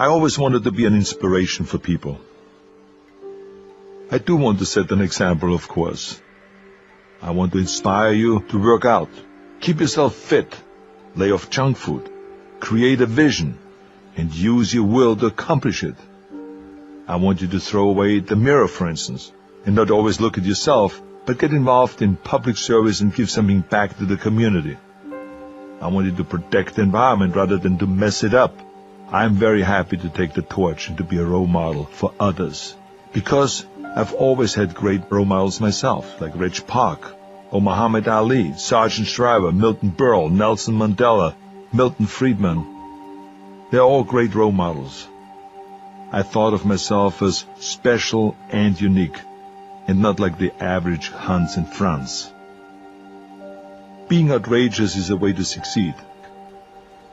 I always wanted to be an inspiration for people. I do want to set an example, of course. I want to inspire you to work out, keep yourself fit, lay off junk food, create a vision, and use your will to accomplish it. I want you to throw away the mirror, for instance, and not always look at yourself, but get involved in public service and give something back to the community. I want you to protect the environment rather than to mess it up. I'm very happy to take the torch and to be a role model for others, because I've always had great role models myself, like Reg Park, or Muhammad Ali, Sargent Shriver, Milton Berle, Nelson Mandela, Milton Friedman. They're all great role models. I thought of myself as special and unique, and not like the average Hans and Franz. Being outrageous is a way to succeed.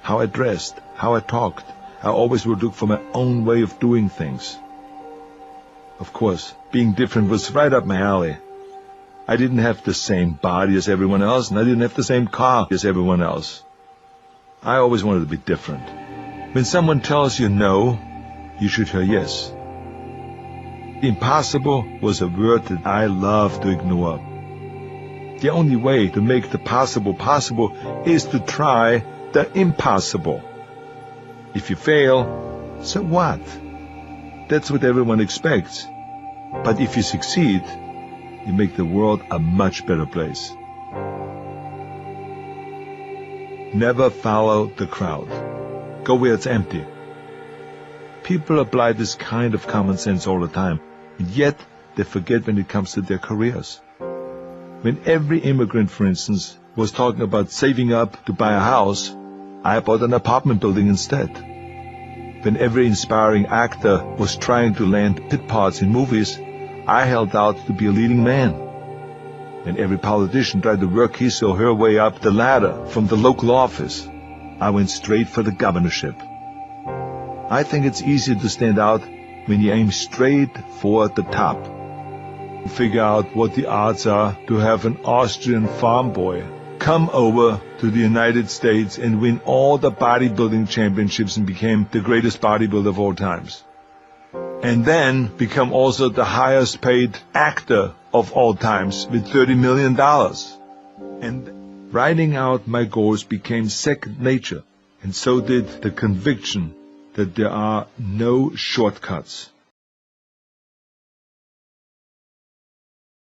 How I dressed, how I talked, I always would look for my own way of doing things. Of course, being different was right up my alley. I didn't have the same body as everyone else, and I didn't have the same car as everyone else. I always wanted to be different. When someone tells you no, you should hear yes. The impossible was a word that I loved to ignore. The only way to make the possible possible is to try the impossible. If you fail, so what? That's what everyone expects. But if you succeed, you make the world a much better place. Never follow the crowd. Go where it's empty. People apply this kind of common sense all the time, and yet they forget when it comes to their careers. When every immigrant, for instance, was talking about saving up to buy a house, I bought an apartment building instead. When every inspiring actor was trying to land pit parts in movies, I held out to be a leading man. When every politician tried to work his or her way up the ladder from the local office, I went straight for the governorship. I think it's easier to stand out when you aim straight for the top. Figure out what the odds are to have an Austrian farm boy come over to the United States and win all the bodybuilding championships and became the greatest bodybuilder of all times. And then become also the highest paid actor of all times with $30 million. And writing out my goals became second nature, and so did the conviction that there are no shortcuts.